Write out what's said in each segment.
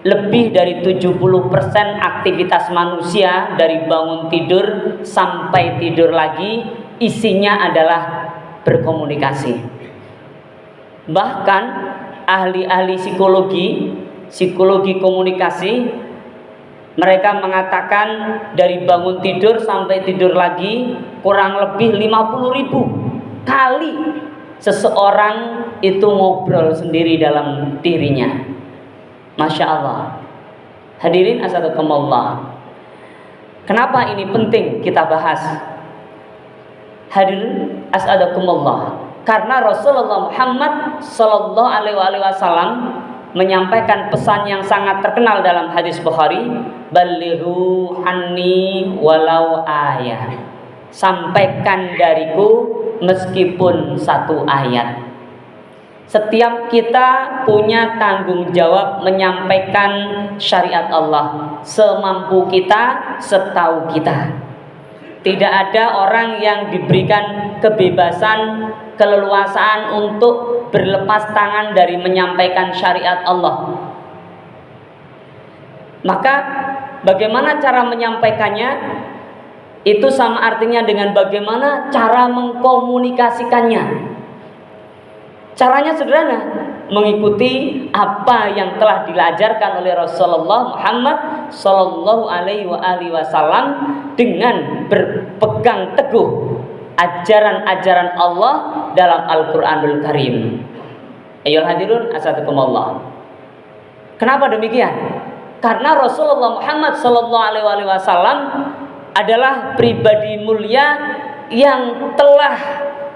lebih dari 70% aktivitas manusia dari bangun tidur sampai tidur lagi isinya adalah berkomunikasi. Bahkan ahli-ahli psikologi komunikasi, mereka mengatakan dari bangun tidur sampai tidur lagi kurang lebih 50.000 kali seseorang itu ngobrol sendiri dalam dirinya. Masya Allah. Hadirin asadakumullah. Kenapa ini penting kita bahas? Hadirin asadakumullah. Karena Rasulullah Muhammad Sallallahu Alaihi Wasallam menyampaikan pesan yang sangat terkenal dalam hadis Bukhari, balighu anni walau ayat. Sampaikan dariku meskipun satu ayat. Setiap kita punya tanggung jawab menyampaikan syariat Allah semampu kita, setahu kita. Tidak ada orang yang diberikan kebebasan, keleluasaan untuk berlepas tangan dari menyampaikan syariat Allah. Maka bagaimana cara menyampaikannya? Itu sama artinya dengan bagaimana cara mengkomunikasikannya. Caranya sederhana, mengikuti apa yang telah diajarkan oleh Rasulullah Muhammad Sallallahu Alaihi Wasallam dengan berpegang teguh ajaran-ajaran Allah dalam Al-Quranul Karim. Ayyuhal hadirun asadakumullah. Kenapa demikian? Karena Rasulullah Muhammad Sallallahu Alaihi Wasallam adalah pribadi mulia yang telah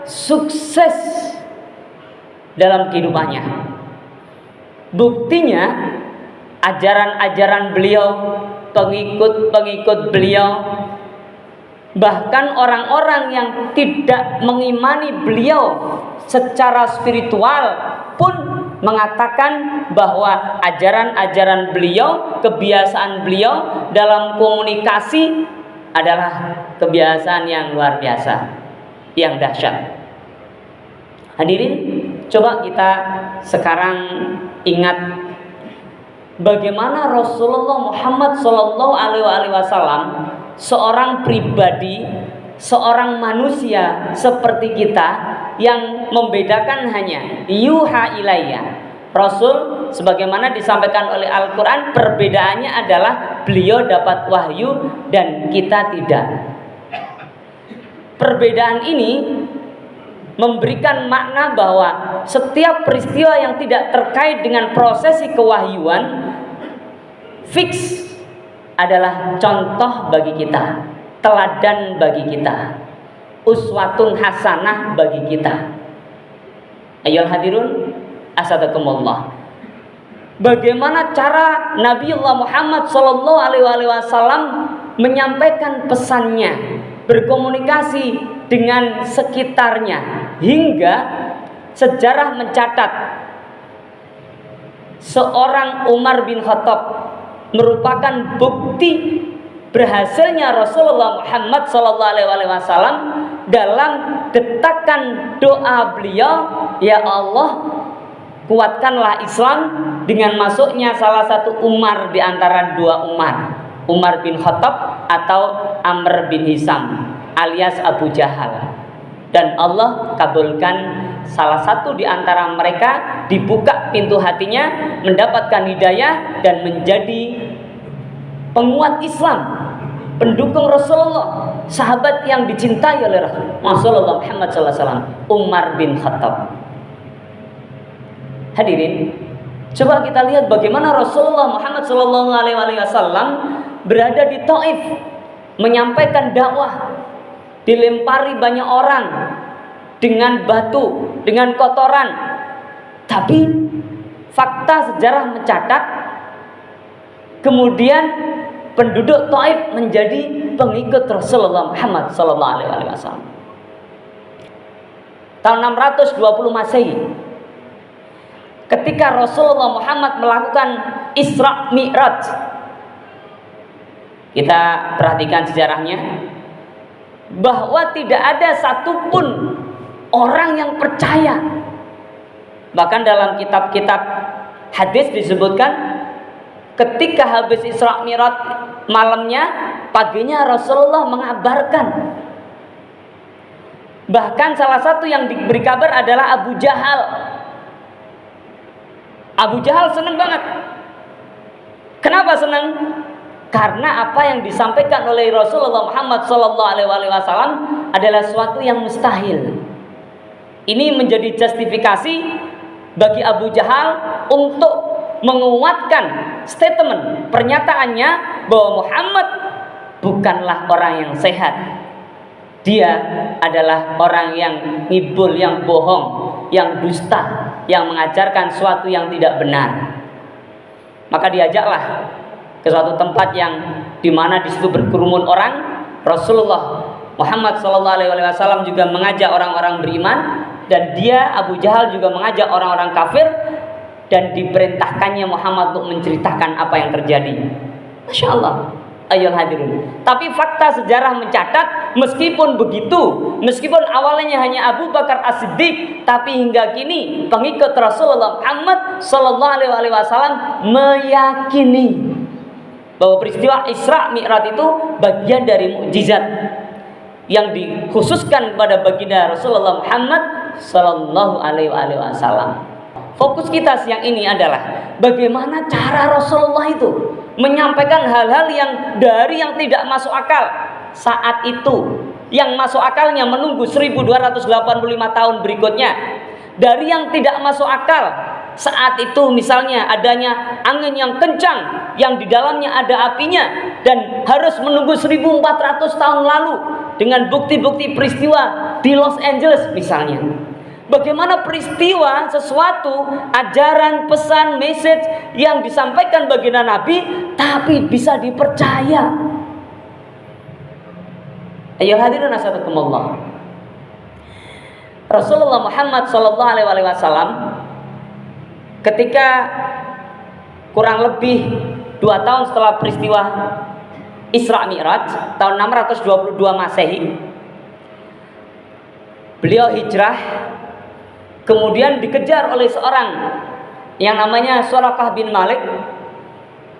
sukses dalam kehidupannya. Buktinya ajaran-ajaran beliau, pengikut-pengikut beliau, bahkan orang-orang yang tidak mengimani beliau secara spiritual pun mengatakan bahwa ajaran-ajaran beliau, kebiasaan beliau dalam komunikasi adalah kebiasaan yang luar biasa, yang dahsyat. Hadirin, coba kita sekarang ingat bagaimana Rasulullah Muhammad Sallallahu Alaihi Wasallam, seorang pribadi, seorang manusia seperti kita, yang membedakan hanya yuha ilayya. Rasul sebagaimana disampaikan oleh Al-Quran, perbedaannya adalah beliau dapat wahyu dan kita tidak. Perbedaan ini memberikan makna bahwa setiap peristiwa yang tidak terkait dengan prosesi kewahyuan fix adalah contoh bagi kita, teladan bagi kita, uswatun hasanah bagi kita. Ayyuhal hadirun asadakumullah. Bagaimana cara Nabiullah Muhammad Sallallahu Alaihi Wasallam menyampaikan pesannya, berkomunikasi dengan sekitarnya, hingga sejarah mencatat seorang Umar bin Khattab merupakan bukti berhasilnya Rasulullah Muhammad Sallallahu Alaihi Wasallam dalam getakan doa beliau, ya Allah, kuatkanlah Islam dengan masuknya salah satu Umar di antara dua Umar, Umar bin Khattab atau Amr bin Hisam alias Abu Jahal. Dan Allah kabulkan salah satu di antara mereka, dibuka pintu hatinya, mendapatkan hidayah dan menjadi penguat Islam, pendukung Rasulullah, sahabat yang dicintai oleh Rasulullah Muhammad SAW, Umar bin Khattab. Hadirin, coba kita lihat bagaimana Rasulullah Muhammad SAW berada di Taif menyampaikan dakwah, dilempari banyak orang dengan batu, dengan kotoran. Tapi fakta sejarah mencatat kemudian penduduk Taif menjadi pengikut Rasulullah Muhammad SAW. Tahun 620 Masehi, ketika Rasulullah Muhammad melakukan Isra Mi'raj, kita perhatikan sejarahnya, bahwa tidak ada satupun orang yang percaya. Bahkan dalam kitab-kitab hadis disebutkan ketika habis Isra Mi'raj malamnya, paginya Rasulullah mengabarkan. Bahkan salah satu yang diberi kabar adalah Abu Jahal. Abu Jahal senang banget. Kenapa senang? Karena apa yang disampaikan oleh Rasulullah Muhammad SAW adalah sesuatu yang mustahil. Ini menjadi justifikasi bagi Abu Jahal untuk menguatkan statement pernyataannya bahwa Muhammad bukanlah orang yang sehat. Dia adalah orang yang ngibul, yang bohong, yang dusta, yang mengajarkan sesuatu yang tidak benar. Maka diajaklah ke suatu tempat yang dimana di situ berkerumun orang. Rasulullah Muhammad SAW juga mengajak orang-orang beriman, dan dia Abu Jahal juga mengajak orang-orang kafir, dan diperintahkannya Muhammad untuk menceritakan apa yang terjadi. Masya Allah. Ayo hadirin. Tapi fakta sejarah mencatat, meskipun begitu, meskipun awalnya hanya Abu Bakar As-Siddiq, tapi hingga kini pengikut Rasulullah Muhammad SAW meyakini bahwa peristiwa Isra Mi'raj itu bagian dari mukjizat yang dikhususkan kepada baginda Rasulullah Muhammad SAW. Fokus kita siang ini adalah bagaimana cara Rasulullah itu menyampaikan hal-hal yang tidak masuk akal saat itu, yang masuk akalnya menunggu 1285 tahun berikutnya. Dari yang tidak masuk akal saat itu, misalnya adanya angin yang kencang yang di dalamnya ada apinya, dan harus menunggu 1400 tahun lalu dengan bukti-bukti peristiwa di Los Angeles misalnya. Bagaimana peristiwa, sesuatu, ajaran, pesan, message yang disampaikan baginda Nabi tapi bisa dipercaya. Ayo hadirin asatakumullah. Rasulullah Muhammad SAW ketika kurang lebih 2 tahun setelah peristiwa Isra Mi'raj tahun 622 Masehi, beliau hijrah. Kemudian dikejar oleh seorang yang namanya Suraqah bin Malik.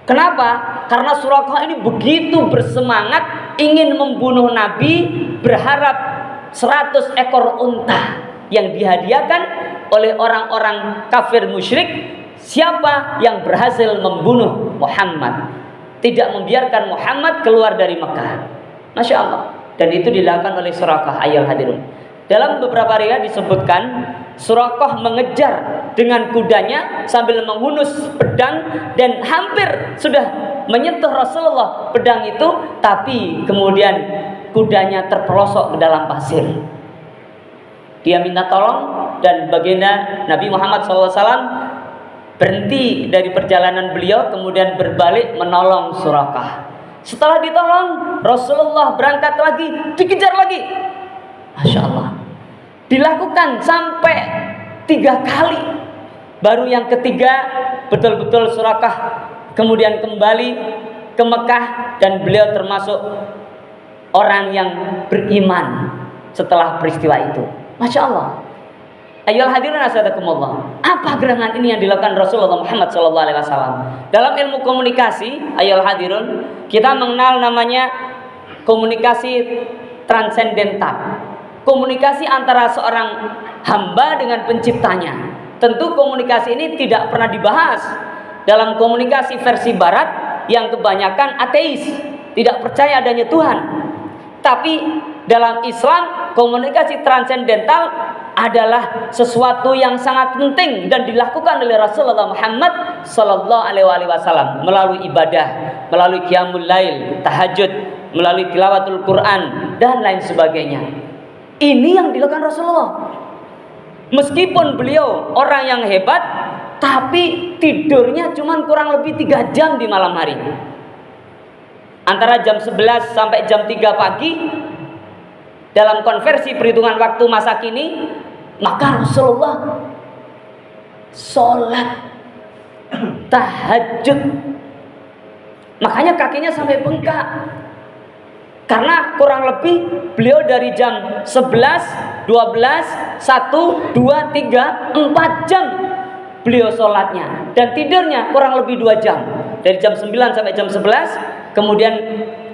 Kenapa? Karena Suraqah ini begitu bersemangat ingin membunuh Nabi, berharap 100 ekor unta yang dihadiahkan oleh orang-orang kafir musyrik siapa yang berhasil membunuh Muhammad, tidak membiarkan Muhammad keluar dari Mekah. Masya Allah. Dan itu dilakukan oleh Suraqah. Ayyuhal hadirun. Dalam beberapa riwayat disebutkan Suraqah mengejar dengan kudanya sambil menghunus pedang dan hampir sudah menyentuh Rasulullah pedang itu, tapi kemudian kudanya terperosok ke dalam pasir. Dia minta tolong, dan baginda Nabi Muhammad SAW berhenti dari perjalanan beliau, kemudian berbalik menolong Suraqah. Setelah ditolong, Rasulullah berangkat lagi, dikejar lagi. Masya Allah. Dilakukan sampai 3 kali. Baru yang ketiga betul-betul Suraqah kemudian kembali ke Mekah, dan beliau termasuk orang yang beriman setelah peristiwa itu. Masya Allah. Ayyuhal hadirin asadakumullah. Apa gerangan ini yang dilakukan Rasulullah Muhammad SAW? Dalam ilmu komunikasi, ayyuhal hadirin, kita mengenal namanya komunikasi transendental. Komunikasi antara seorang hamba dengan penciptanya. Tentu komunikasi ini tidak pernah dibahas dalam komunikasi versi barat yang kebanyakan ateis, tidak percaya adanya Tuhan. Tapi dalam Islam, komunikasi transendental adalah sesuatu yang sangat penting dan dilakukan oleh Rasulullah Muhammad SAW melalui ibadah, melalui qiyamul lail, tahajud, melalui tilawatul Quran dan lain sebagainya. Ini yang dilakukan Rasulullah. Meskipun beliau orang yang hebat, tapi tidurnya cuma kurang lebih 3 jam di malam hari. Antara jam 11 sampai jam 3 pagi. Dalam konversi perhitungan waktu masa kini, maka Rasulullah sholat tahajud. Makanya kakinya sampai bengkak. Karena kurang lebih beliau dari jam 11, 12, 1, 2, 3, 4 jam beliau sholatnya. Dan tidurnya kurang lebih 2 jam. dari jam 9 sampai jam 11, kemudian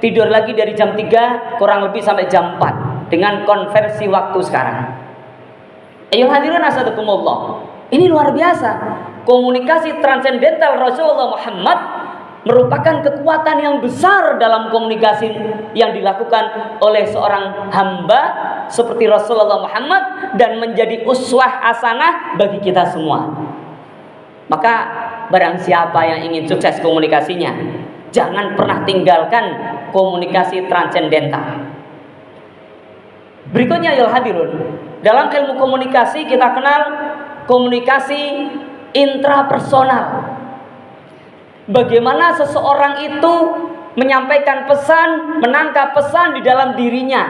tidur lagi dari jam 3 kurang lebih sampai jam 4 dengan konversi waktu sekarang. Ayo hadirin asadakumullah. Ini luar biasa. Komunikasi transendental Rasulullah Muhammad merupakan kekuatan yang besar dalam komunikasi yang dilakukan oleh seorang hamba seperti Rasulullah Muhammad dan menjadi uswah hasanah bagi kita semua. Maka barang siapa yang ingin sukses komunikasinya, jangan pernah tinggalkan komunikasi transendental. Berikutnya ya hadirun, dalam ilmu komunikasi kita kenal komunikasi intrapersonal. Bagaimana seseorang itu menyampaikan pesan, menangkap pesan di dalam dirinya.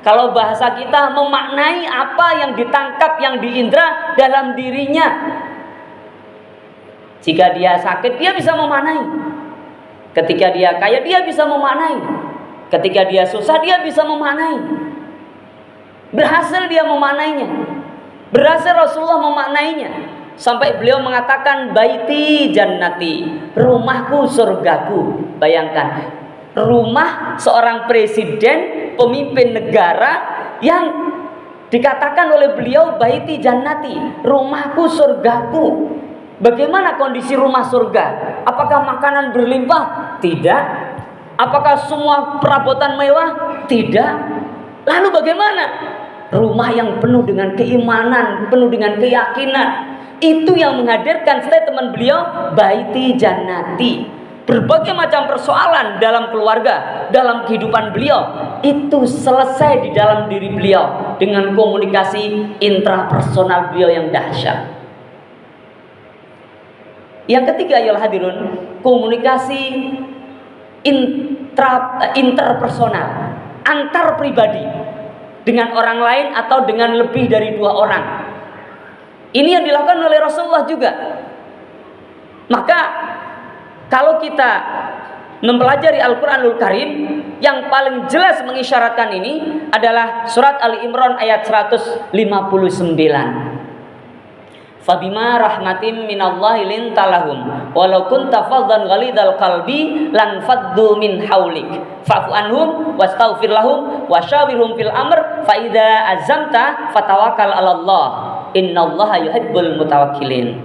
Kalau bahasa kita, memaknai apa yang ditangkap, yang diindra dalam dirinya. Jika dia sakit, dia bisa memaknai. Ketika dia kaya, dia bisa memaknai. Ketika dia susah, dia bisa memaknai. Berhasil dia memaknainya. Berhasil Rasulullah memaknainya. Sampai beliau mengatakan baiti jannati, rumahku surgaku. Bayangkan, rumah seorang presiden, pemimpin negara yang dikatakan oleh beliau baiti jannati, rumahku surgaku. Bagaimana kondisi rumah surga? Apakah makanan berlimpah? Tidak. Apakah semua perabotan mewah? Tidak. Lalu bagaimana? Rumah yang penuh dengan keimanan, penuh dengan keyakinan. Itu yang menghadirkan statement beliau baiti jannati. Berbagai macam persoalan dalam keluarga, dalam kehidupan beliau, itu selesai di dalam diri beliau dengan komunikasi intrapersonal beliau yang dahsyat. Yang ketiga ya hadirun, komunikasi interpersonal, antar pribadi dengan orang lain atau dengan lebih dari 2 orang. Ini yang dilakukan oleh Rasulullah juga. Maka kalau kita mempelajari Al-Quranul Karim, yang paling jelas mengisyaratkan ini adalah surat Ali Imran ayat 159. Fabima rahmatim minallahi lintalahum walau kunta faddan ghalidhal qalbi lan faddu min haulik fa'fu anhum wastaghfir lahum wasyawirhum fil amr fa idza azamta fatawakkal 'alallah innallaha yuhibbul mutawakkilin.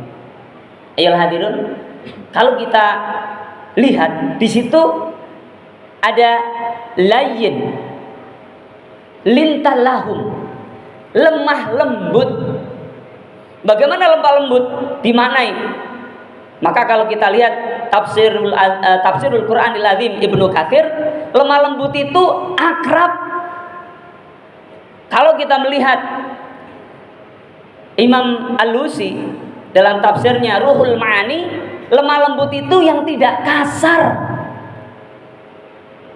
Ayo hadirun, kalau kita lihat di situ ada layyin, lintalahum, lemah lembut. Bagaimana lemah lembut dimaknai? Maka kalau kita lihat tafsirul Qur'anil Azim Ibnu Katsir, lemah lembut itu akrab. Kalau kita melihat Imam Al-Lusi dalam tafsirnya Ruhul Ma'ani, lemah lembut itu yang tidak kasar.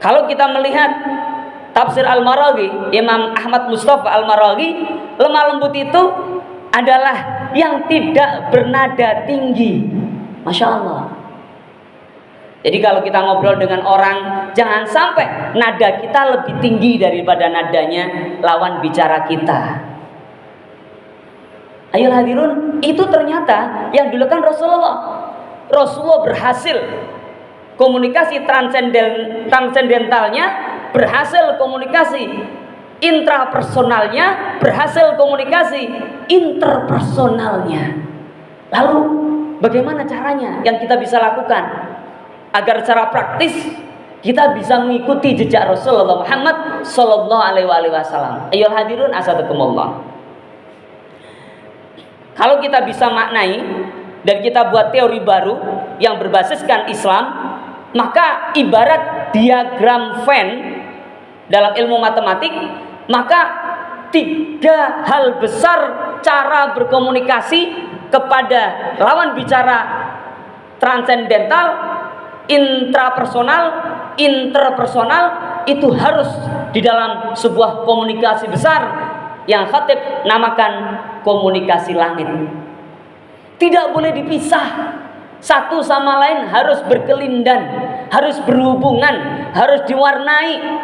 Kalau kita melihat tafsir Al-Maraghi, Imam Ahmad Mustafa Al-Maraghi, lemah lembut itu adalah yang tidak bernada tinggi. Masya Allah. Jadi kalau kita ngobrol dengan orang, jangan sampai nada kita lebih tinggi daripada nadanya lawan bicara kita. Ayo hadirun, itu ternyata yang dilakukan Rasulullah. Rasulullah berhasil komunikasi transendentalnya, berhasil komunikasi intrapersonalnya, berhasil komunikasi interpersonalnya. Lalu bagaimana caranya yang kita bisa lakukan agar secara praktis kita bisa mengikuti jejak Rasulullah Muhammad sallallahu alaihi wasallam? Ayo hadirun asadakumullah. Kalau kita bisa maknai dan kita buat teori baru yang berbasiskan Islam, maka ibarat diagram Venn dalam ilmu matematik, maka 3 hal besar cara berkomunikasi kepada lawan bicara transendental, intrapersonal, interpersonal, itu harus di dalam sebuah komunikasi besar yang khatib namakan komunikasi langit. Tidak boleh dipisah. Satu sama lain harus berkelindan, harus berhubungan, harus diwarnai.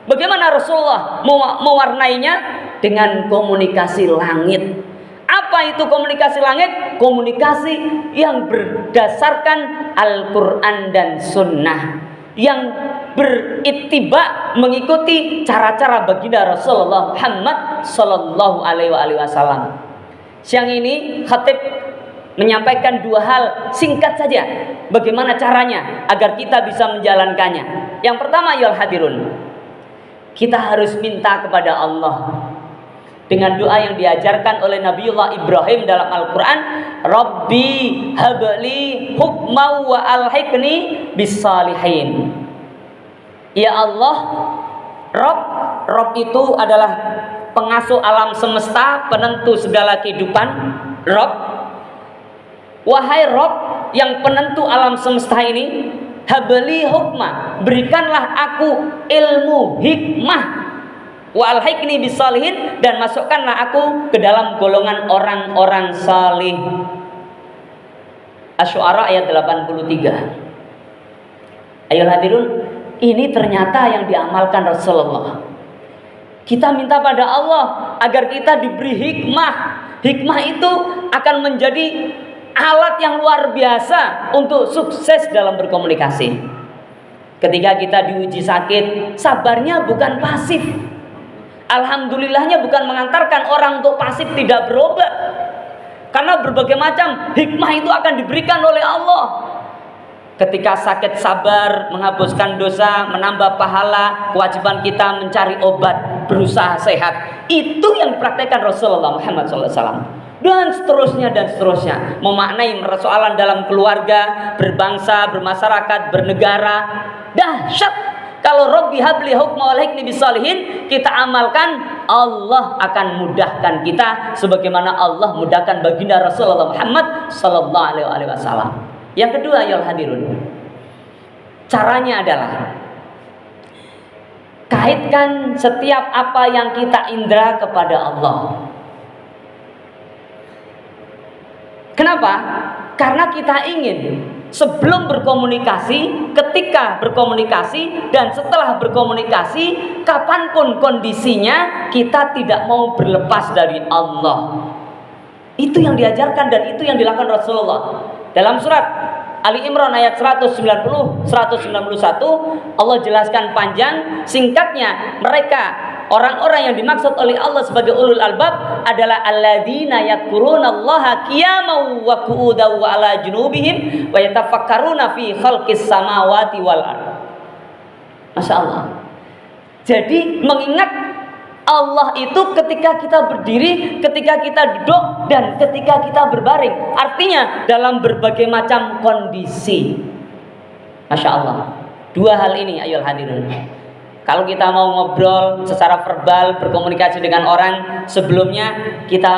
Bagaimana Rasulullah mewarnainya? Dengan komunikasi langit. Apa itu komunikasi langit? Komunikasi yang berdasarkan Al-Quran dan Sunnah, yang berittiba, mengikuti cara-cara baginda Rasulullah Muhammad Sallallahu Alaihi Wasallam. Siang ini khatib menyampaikan dua hal singkat saja, bagaimana caranya agar kita bisa menjalankannya. Yang pertama, ya hadirun, kita harus minta kepada Allah dengan doa yang diajarkan oleh Nabiullah Ibrahim dalam Al-Quran. Rabbi habli hukma wa alhiqni bisalihin. Ya Allah, Rob itu adalah pengasuh alam semesta, penentu segala kehidupan. Rob, wahai Rob yang penentu alam semesta ini, habli hukma, berikanlah aku ilmu hikmah, wa alhiqni bisalihin, dan masukkanlah aku ke dalam golongan orang-orang salih. Asy-Syu'ara ayat 83. Ayo hadirun, ini ternyata yang diamalkan Rasulullah. Kita minta pada Allah agar kita diberi hikmah. Hikmah itu akan menjadi alat yang luar biasa untuk sukses dalam berkomunikasi. Ketika kita diuji sakit, sabarnya bukan pasif. Alhamdulillahnya bukan mengantarkan orang untuk pasif tidak berobat. Karena berbagai macam hikmah itu akan diberikan oleh Allah. Ketika sakit, sabar, menghapuskan dosa, menambah pahala, kewajiban kita mencari obat, berusaha sehat. Itu yang dipraktekkan Rasulullah Muhammad SAW. Dan seterusnya dan seterusnya. Memaknai persoalan dalam keluarga, berbangsa, bermasyarakat, bernegara. Dahsyat. Kalau Rabbi habli hukma walhikni bisalihin kita amalkan, Allah akan mudahkan kita sebagaimana Allah mudahkan baginda Rasulullah Muhammad sallallahu alaihi wasallam. Yang kedua, ya hadirun, caranya adalah kaitkan setiap apa yang kita indra kepada Allah. Kenapa? Karena kita ingin sebelum berkomunikasi, ketika berkomunikasi, dan setelah berkomunikasi, kapanpun kondisinya, kita tidak mau berlepas dari Allah. Itu yang diajarkan dan itu yang dilakukan Rasulullah. Dalam surat Ali Imran ayat 190, 191, Allah jelaskan panjang, singkatnya, mereka orang-orang yang dimaksud oleh Allah sebagai ulul albab adalah alladzina yadhkurunallaha qiyaman wa qu'udan wa ala junubihim wa yatafakkaruna fi khalqis samawati wal ardh. Masya Allah. Jadi mengingat Allah itu ketika kita berdiri, ketika kita duduk, dan ketika kita berbaring. Artinya dalam berbagai macam kondisi. Masya Allah. Dua hal ini ayo hadirin. Kalau kita mau ngobrol secara verbal, berkomunikasi dengan orang, sebelumnya kita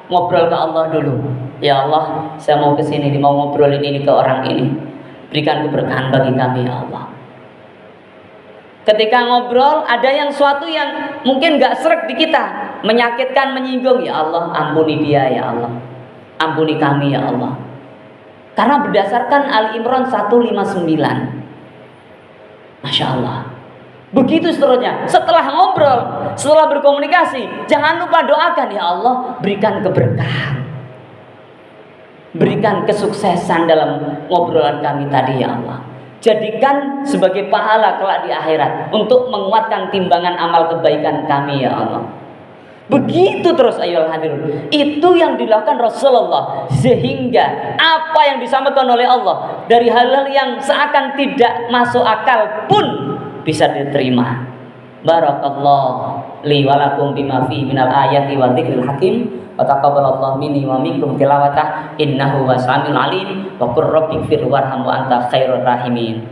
ngobrol ke Allah dulu. Ya Allah, saya mau kesini, mau ngobrolin ini ke orang ini. Berikan keberkahan bagi kami ya Allah. Ketika ngobrol, ada yang suatu yang mungkin gak sreg di kita, menyakitkan, menyinggung, ya Allah, ampuni dia ya Allah. Ampuni kami ya Allah. Karena berdasarkan Ali Imran 159. Masya Allah. Begitu seterusnya. Setelah ngobrol, setelah berkomunikasi, jangan lupa doakan, ya Allah, berikan keberkahan, berikan kesuksesan dalam ngobrolan kami tadi ya Allah. Jadikan sebagai pahala kelak di akhirat untuk menguatkan timbangan amal kebaikan kami ya Allah. Begitu terus ayo hadirin. Itu yang dilakukan Rasulullah, sehingga apa yang disampaikan oleh Allah dari hal-hal yang seakan tidak masuk akal pun bisa diterima. Barakallahu li wa lakum bima fi minal ayati wa dzikril hakim. Wa taqabbalallahu minni wa minkum tilawatah innahu wasamiul alim wa qur rabbighfir warham wa anta khairur rahimin.